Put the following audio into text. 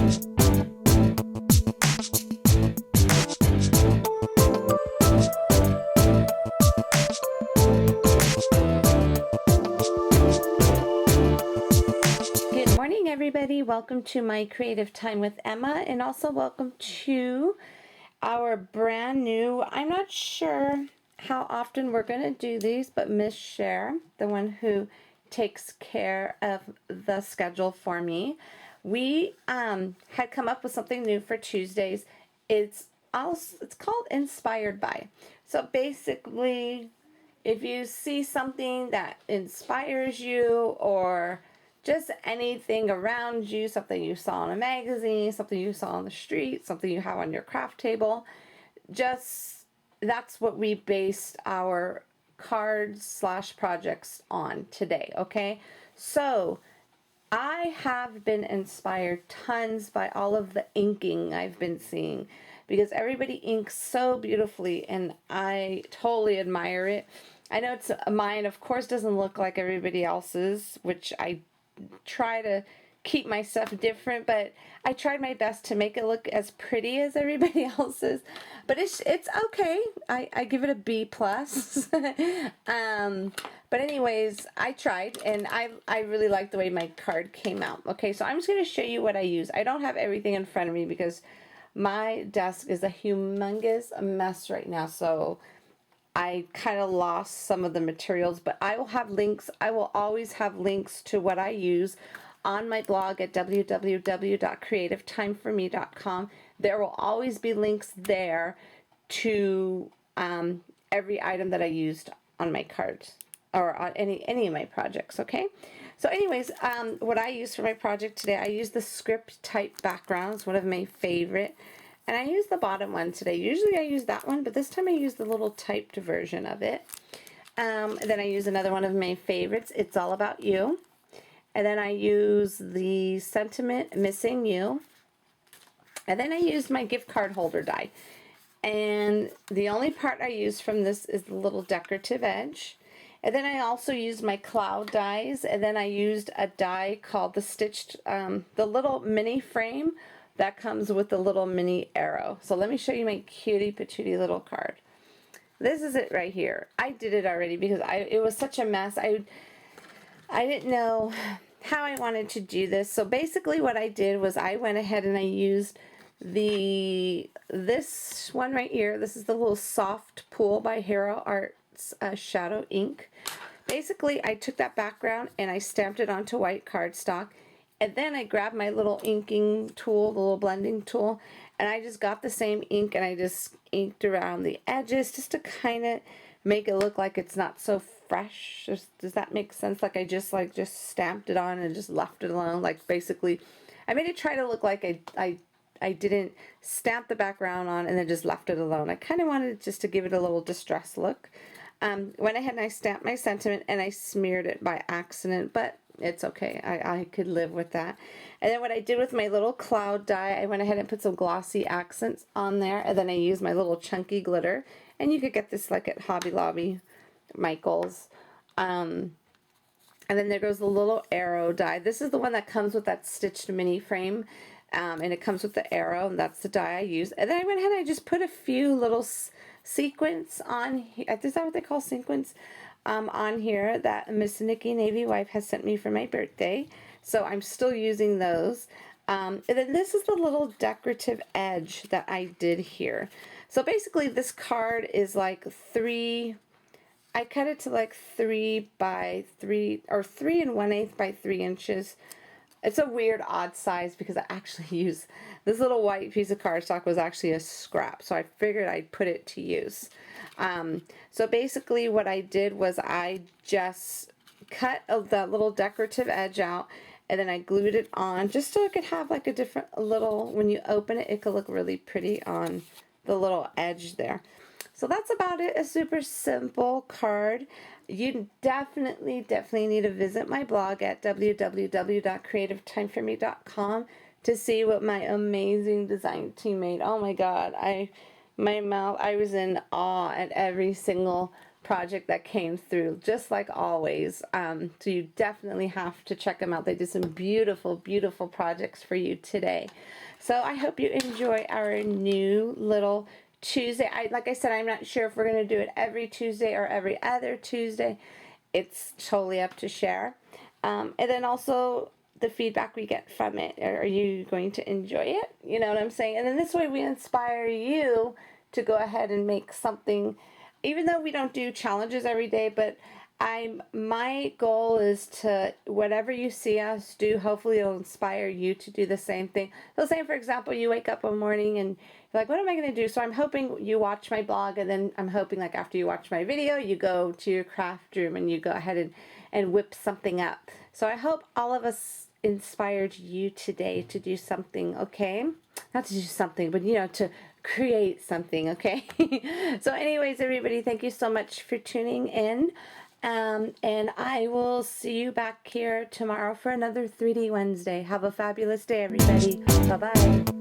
Good morning, everybody. Welcome to my Creative Time with Emma, and also welcome to our brand new, I'm not sure how often we're going to do these, but Miss Cher, the one who takes care of the schedule for me, we had come up with something new for Tuesdays. It's called Inspired By. So basically, if you see something that inspires you, or just anything around you, something you saw in a magazine, something you saw on the street, something you have on your craft table, just that's what we based our cards slash projects on today. Okay, so I have been inspired tons by all of the inking I've been seeing, because everybody inks so beautifully and I totally admire it. I know it's mine, of course, doesn't look like everybody else's, which I try to keep my stuff different, but I tried my best to make it look as pretty as everybody else's. But it's okay. I give it a B plus. But anyways, I tried, and I really like the way my card came out. Okay, so I'm just going to show you what I use. I don't have everything in front of me because my desk is a humongous mess right now, so I kind of lost some of the materials, but I will have links. I will always have links to what I use on my blog at www.creativetimeforme.com. There will always be links there to every item that I used on my cards or on any of my projects. Okay, so anyways, what I use for my project today, I use the script type background. It's one of my favorite. And I use the bottom one today. Usually I use that one, but this time I use the little typed version of it. Then I use another one of my favorites, It's All About You. And then I use the Sentiment Missing You. And then I use my gift card holder die. And the only part I use from this is the little decorative edge. And then I also used my cloud dies. And then I used a die called the Stitched, the little mini frame that comes with the little mini arrow. So let me show you my cutie patootie little card. This is it right here. I did it already because it was such a mess. I didn't know how I wanted to do this. So basically what I did was I went ahead and I used this one right here. This is the little Soft Pool by Hero Arts Shadow Ink. Basically I took that background and I stamped it onto white cardstock. And then I grabbed my little inking tool, the little blending tool, and I just got the same ink and I just inked around the edges just to kind of make it look like it's not so fresh. Does that make sense? Like I just stamped it on and just left it alone. Like basically, I made it try to look like I didn't stamp the background on and then just left it alone. I kind of wanted just to give it a little distressed look. Went ahead and I stamped my sentiment and I smeared it by accident, but it's okay. I could live with that. And then what I did with my little cloud die, I went ahead and put some glossy accents on there, and then I used my little chunky glitter, and you could get this like at Hobby Lobby, Michael's. And then there goes the little arrow die. This is the one that comes with that stitched mini frame, and it comes with the arrow, and that's the die I use. And then I went ahead and I just put a few little sequins on here. Is that what they call sequins? On here that Miss Nikki Navy Wife has sent me for my birthday. So I'm still using those. And then this is the little decorative edge that I did here. So basically this card is like I cut it to like 3 by 3 or 3 1/8 by 3 inches. It's a weird odd size because I actually use this little white piece of cardstock was actually a scrap, so I figured I'd put it to use. So basically what I did was I just cut that little decorative edge out, and then I glued it on just so it could have like a different little, when you open it, it could look really pretty on the little edge there. So that's about it, a super simple card. You definitely need to visit my blog at www.creativetimeforme.com to see what my amazing design team made. Oh my God, I was in awe at every single project that came through, just like always. So you definitely have to check them out. They did some beautiful, beautiful projects for you today. So I hope you enjoy our new little Tuesday. Like I said, I'm not sure if we're going to do it every Tuesday or every other Tuesday. It's totally up to share. And then also the feedback we get from it. Are you going to enjoy it? You know what I'm saying? And then this way we inspire you to go ahead and make something, even though we don't do challenges every day, but my goal is to, whatever you see us do, hopefully it'll inspire you to do the same thing. So say, for example, you wake up one morning and you're like, what am I going to do? So I'm hoping you watch my blog, and then I'm hoping like after you watch my video, you go to your craft room and you go ahead and whip something up. So I hope all of us inspired you today to do something, okay? Not to do something, but to create something, okay? So anyways, everybody, thank you so much for tuning in. And I will see you back here tomorrow for another 3D Wednesday. Have a fabulous day, everybody. Bye-bye.